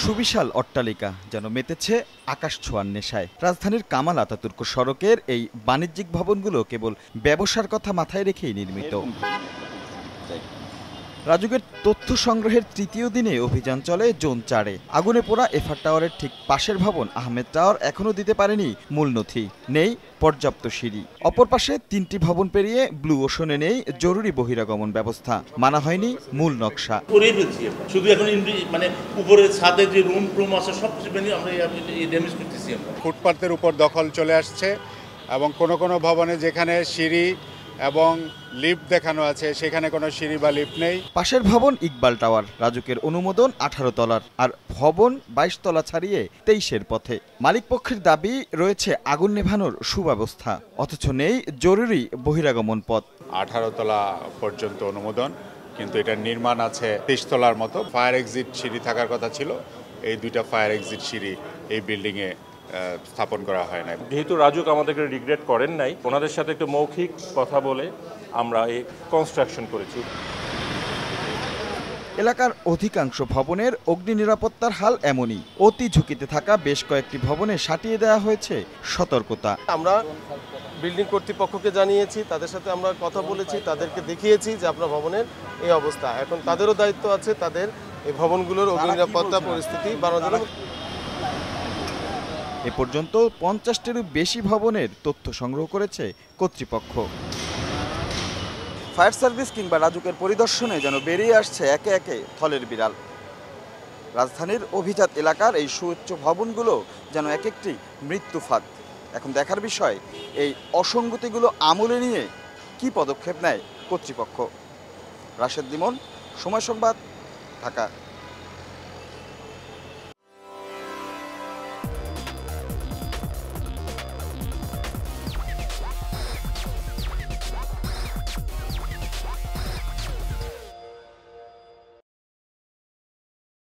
সুবিশাল অট্টালিকা যেন মেতেছে আকাশ ছোঁয়ার নেশায়। রাজধানীর কামাল আতাতুর্ক সড়কের এই বাণিজ্যিক ভবনগুলো কেবল ব্যবসার কথা মাথায় রেখেই নির্মিত। রাজুকের তথ্য সংগ্রহের তৃতীয় দিনে অভিযান চলে জোন ৪-এ। আগুনে পোড়া এফআর টাওয়ারের ঠিক পাশের ভবন আহমেদ টাওয়ার এখনও দিতে পারেনি মূল নথি, নেই পর্যাপ্ত সিঁড়ি। অপর পাশে ৩টি ভবন পেরিয়ে ব্লু ওশনে নেই জরুরি বহিরাগমন ব্যবস্থা, মানা হয়নি মূল নকশা। শুধু এখন মানে উপরের ছাদে যে রুম আছে সবকিছু আমরা ড্যামেজ করতেছি। ফুটপাতের উপর দখল চলে আসছে এবং কোনো ভবনে যেখানে সিঁড়ি এবং লিফট দেখানো আছে সেখানে কোনো সিঁড়ি বা লিফট নেই। পাশের ভবন ইকবাল টাওয়ার, রাজুকের অনুমোদন 18 তলার, আর ভবন 22 তলা ছাড়িয়ে 23-এর পথে। মালিকপক্ষের দাবি রয়েছে আগুন নেভানোর সুব্যবস্থা, অথচ নেই জরুরি বহিরাগমন পথ। 18 তলা পর্যন্ত অনুমোদন, কিন্তু এটার নির্মাণ আছে 23 তলার মতো। ফায়ার এক্সিট সিঁড়ি থাকার কথা ছিল, এই দুইটা ফায়ার এক্সিট সিঁড়ি এই বিল্ডিংয়ে স্থাপন করা হয় না। যেহেতু রাজুক আমাদেরকে রিগ্রেট করেন নাই, ওনাদের সাথে একটু মৌখিক কথা বলে আমরা এই কনস্ট্রাকশন করেছি। এলাকার অধিকাংশ ভবনের অগ্নি নিরাপত্তার হাল এমনই। অতি ঝুঁকিতে থাকা বেশ কয়েকটি ভবনে সাটিয়ে দেওয়া হয়েছে সতর্কতা। আমরা বিল্ডিং কর্তৃপক্ষকে জানিয়েছি, তাদের সাথে আমরা কথা বলেছি, তাদেরকে দেখিয়েছি যে আপনার ভবনের এই অবস্থা। এখন তাদেরও দায়িত্ব আছে তাদের এই ভবনগুলোর অগ্নি নিরাপত্তা পরিস্থিতি বাড়ানোর। এ পর্যন্ত 50-টিরও বেশি ভবনের তথ্য সংগ্রহ করেছে কর্তৃপক্ষ। ফায়ার সার্ভিস কিংবা রাজুকের পরিদর্শনে যেন বেরিয়ে আসছে একে একে থলের বিড়াল। রাজধানীর অভিজাত এলাকার এই সুউচ্চ ভবনগুলো যেন এক একটি মৃত্যু ফাঁদ। এখন দেখার বিষয় এই অসঙ্গতিগুলো আমলে নিয়ে কি পদক্ষেপ নেয় কর্তৃপক্ষ। রাশেদ লিমন, সময় সংবাদ, ঢাকা।